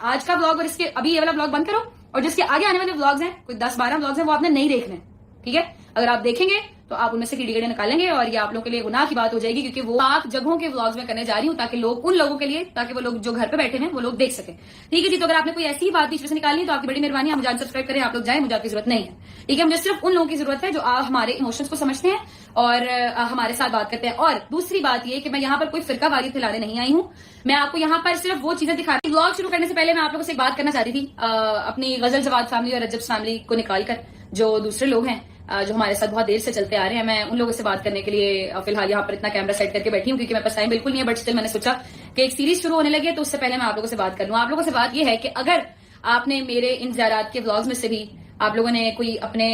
आज का व्लॉग और इसके अभी ये वाला व्लॉग बंद करो और जिसके आगे आने वाले व्लॉग्स हैं, कोई 10-12 व्लॉग्स हैं, वो आपने नहीं देखने, ठीक है। अगर आप देखेंगे तो आप उनमें से कीड़े कीड़े निकालेंगे और ये आप लोगों के लिए गुनाह की बात हो जाएगी, क्योंकि वो आप जगहों के व्लॉग्स में करने जा रही हूँ ताकि लोग उन लोगों के लिए, ताकि वो लोग जो घर पे बैठे हैं वो लोग देख सके, ठीक है जी। तो अगर आपने कोई ऐसी ही बात बीच में से निकालनी है तो आपकी बड़ी मेहरबानी, आप मुझे सब्सक्राइब करें, आप लोग जाए, मुझे आपकी जरूरत नहीं है, ठीक है। मुझे सिर्फ उन लोगों की जरूरत है जो हमारे इमोशंस को समझते हैं और हमारे साथ बात करते हैं। और दूसरी बात ये कि मैं यहाँ पर कोई फिरकावारी फैलाने नहीं आई हूँ, मैं आपको यहाँ पर सिर्फ वो चीजें दिखा रही हूँ। व्लॉग शुरू करने से पहले मैं आप लोगों से एक बात करना चाह रही थी, अपनी गजल जवाद फैमिली और रजब फैमिली को निकालकर जो दूसरे लोग हैं जो हमारे साथ बहुत देर से चलते आ रहे हैं, मैं उन लोगों से बात करने के लिए फिलहाल यहाँ पर इतना कैमरा सेट करके बैठी हूँ, क्योंकि मेरे पास टाइम बिल्कुल नहीं है। बट स्टिल मैंने सोचा कि एक सीरीज शुरू होने लगी है तो उससे पहले मैं आप लोगों से बात कर लूँ। आप लोगों से बात यह है कि अगर आपने मेरे इन ज़ियारात के व्लॉग्स में से भी आप लोगों ने कोई अपने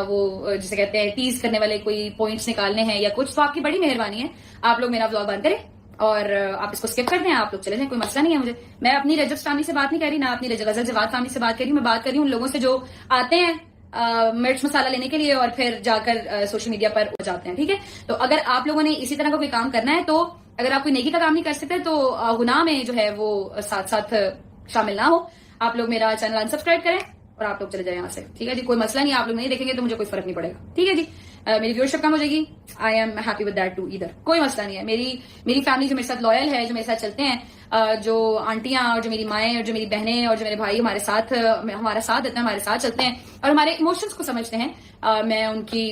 वो जिसे कहते हैं टीज करने वाले कोई पॉइंट्स निकालने हैं या कुछ, तो आपकी बड़ी मेहरबानी है, आप लोग मेरा व्लॉग बंद करें और आप इसको स्किप कर दें, आप लोग चले जाएं, कोई मसला नहीं है मुझे। मैं अपनी रजब फैमिली से बात नहीं कर रही, ना अपनी गजल जवाद फैमिली से बात कर रही हूँ। मैं बात कर रही हूँ उन लोगों से जो आते हैं मिर्च मसाला लेने के लिए और फिर जाकर सोशल मीडिया पर हो जाते हैं, ठीक है। तो अगर आप लोगों ने इसी तरह का कोई काम करना है, तो अगर आप कोई नेकी का काम नहीं कर सकते तो गुनाह में जो है वो साथ साथ शामिल ना हो। आप लोग मेरा चैनल अनसब्सक्राइब करें और आप लोग चले जाए यहाँ से, ठीक है जी। कोई मसला नहीं, आप लोग नहीं देखेंगे तो मुझे कोई फर्क नहीं पड़ेगा, ठीक है जी। मेरी व्यूअरशिप कम हो जाएगी, I am happy with that too इधर, कोई मसला नहीं है। मेरी फैमिली जो मेरे साथ लॉयल है, जो मेरे साथ चलते हैं, जो आंटियां और जो मेरी माएँ और जो मेरी बहनें और जो मेरे भाई हमारा साथ देते हैं, हमारे साथ चलते हैं और हमारे इमोशंस को समझते हैं, मैं उनकी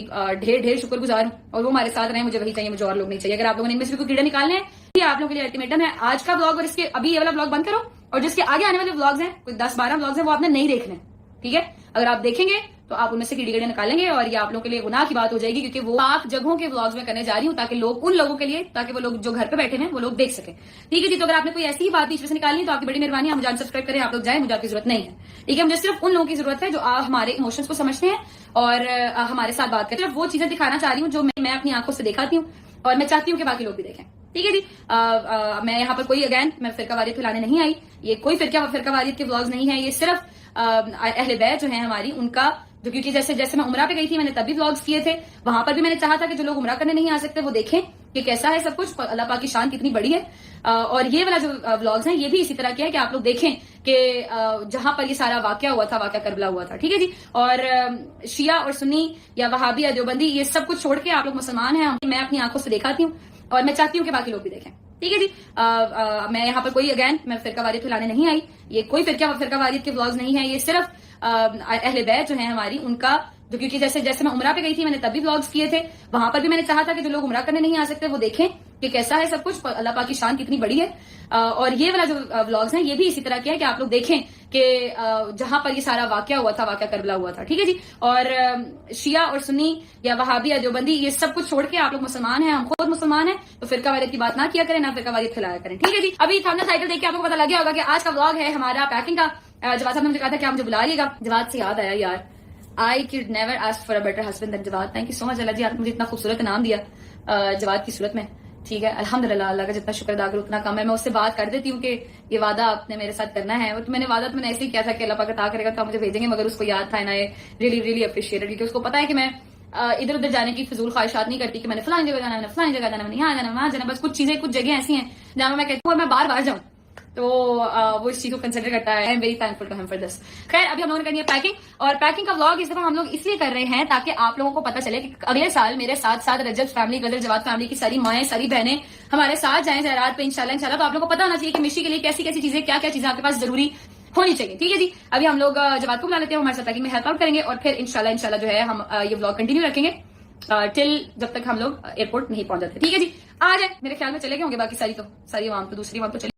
ढेर ढेर शुक्रगुजार हूँ और वो हमारे साथ रहे। मुझे वही चाहिए, मुझे और लोग नहीं चाहिए। अगर आप लोगों ने इनमें से कोई कीड़े निकालने हैं, ये आप लोगों के लिए अल्टीमेटम है, आज का व्लॉग और इसके अभी ये वाला व्लॉग बंद करो और जिसके आगे आने वाले व्लॉग्स हैं, कोई 10-12 व्लॉग्स हैं, वो आपने नहीं देखने, ठीक है। अगर आप देखेंगे तो आप उनमें से कीड़े कीड़े निकालेंगे और ये आप लोगों के लिए गुनाह की बात हो जाएगी, क्योंकि वो आप जगहों के व्लॉग्स में करने जा रही हूँ ताकि लोग उन लोगों के लिए, ताकि वो लोग जो घर पे बैठे हैं वो लोग देख सके, ठीक है जी। तो अगर आपने कोई ऐसी ही बात बीच में से निकालनी है तो आपकी बड़ी मेहरबानी, आप मुझे सब्सक्राइब करें, आप लोग जाए, मुझे आपकी जरूरत नहीं है, ठीक है। मुझे सिर्फ उन लोगों की जरूरत है जो हमारे इमोशंस को समझते हैं और हमारे साथ बात करते हैं। वो चीजें दिखाना चाह रही हूँ जो मैं अपनी आंखों से दिखाती हूँ और मैं चाहती हूँ कि बाकी लोग भी देखें, ठीक है जी। मैं यहाँ पर कोई मैं फिरकावारियत फैलाने नहीं आई, ये कोई फिरकावारियत के व्लॉग्स नहीं है, ये सिर्फ अहले बैत जो है हमारी, उनका जो, क्योंकि जैसे मैं उमरा पे गई थी, मैंने तभी व्लॉग्स किए थे, वहां पर भी मैंने चाहा था कि जो लोग उमरा करने नहीं आ सकते वो देखें कि कैसा है सब कुछ, अल्लाह पाक की शान कितनी बड़ी है। और ये वाला जो व्लॉग्स हैं ये भी इसी तरह के है कि आप लोग देखें कि जहां पर ये सारा वाकया हुआ था, वाकया करबला हुआ था, ठीक है जी। और शिया और सुन्नी या वहाबी या देवबंदी, ये सब कुछ छोड़ के आप लोग मुसलमान हैं, मैं अपनी आंखों से दिखाती हूँ और मैं चाहती हूँ कि बाकी लोग भी देखें, ठीक है जी। मैं यहाँ पर कोई मैं फिरकावारियत फैलाने नहीं आई, ये कोई फिरकावारियत के व्लॉग्स नहीं है, ये सिर्फ अहले बैत जो है हमारी, उनका जो, क्योंकि जैसे मैं उमरा पे गई थी, मैंने तभी व्लॉग्स किए थे, वहां पर भी मैंने चाहा था कि जो लोग उमरा करने नहीं आ सकते वो देखें कि कैसा है सब कुछ, अल्लाह पाक की शान कितनी बड़ी है। और ये वाला जो व्लॉग्स हैं ये भी इसी तरह के है कि आप लोग देखें कि जहां पर ये सारा वाकया हुआ था, वाकया करबला हुआ था, ठीक है जी। और शिया और सुन्नी या वहाबी या देवबंदी, ये सब कुछ छोड़ के आप लोग मुसलमान हैं, हम खुद मुसलमान हैं, तो फिरकावारियत की बात ना किया करें, ना फिरकावारियत फैलाया करें, ठीक है जी। अभी थंबनेल टाइटल देख के आपको पता लग गया होगा कि आज का व्लॉग है हमारा पैकिंग का। जवाद साहब ने मुझे कहा था कि आप मुझे बुला लिएगा, जवाद से याद आया यार, I could never ask for a better husband than Jawad. Thank you so much अल्लाह जी, आपने मुझे इतना खूबसूरत नाम दिया जवाद की सूरत में, ठीक है। अल्हम्दुलिल्लाह, अल्लाह का जितना शुक्र अदा करूं उतना कम है। मैं उससे बात कर देती हूँ कि ये वादा आपने मेरे साथ करना है, तो मैंने वादा तो मैंने ऐसे ही किया था कि अल्लाह पाक अता करेगा तो आप मुझे भेजेंगे, मगर उसको याद था, ना रियली रियली अप्रिशिएटेड, क्योंकि उसको पता है कि मैं इधर उधर जाने की फिजूल ख्वाहिशात नहीं करती कि मैंने फलानी जगह जाना, मैंने फलानी जगह जाना, मैंने यहाँ जाना, वहां जाना। बस कुछ चीजें, कुछ जगह ऐसी हैं जहां मैं कहती हूँ मैं बार बार जाऊँ, तो वो इस चीज को कंसिडर करता है। I am very thankful to him for this. खैर, अभी हम लोगों ने करनी है पैकिंग, और पैकिंग का व्लॉग इस दफा हम लोग इसलिए कर रहे हैं ताकि आप लोगों को पता चले कि अगले साल मेरे साथ साथ रजब फैमिली, गजल जवाद फैमिली की सारी माएँ, सारी बहनें हमारे साथ जाएं ज़रात पे इंशाल्लाह। तो आप लोगों को पता होना चाहिए कि मिशी के लिए कैसी कैसी चीजें, क्या क्या चीजें आपके पास जरूरी होनी चाहिए, ठीक है जी। अभी हम लोग जवाद को बुला लेते हैं, हमारे साथ पैकिंग में हेल्प आउट करेंगे और फिर इंशाल्लाह जो है हम ये व्लॉग कंटिन्यू रखेंगे टिल जब तक हम लोग एयरपोर्ट नहीं पहुंच जाते, ठीक है जी। आ जाए, मेरे ख्याल में चले गए होंगे बाकी सारी आवाम तो, दूसरी आवाम तो चले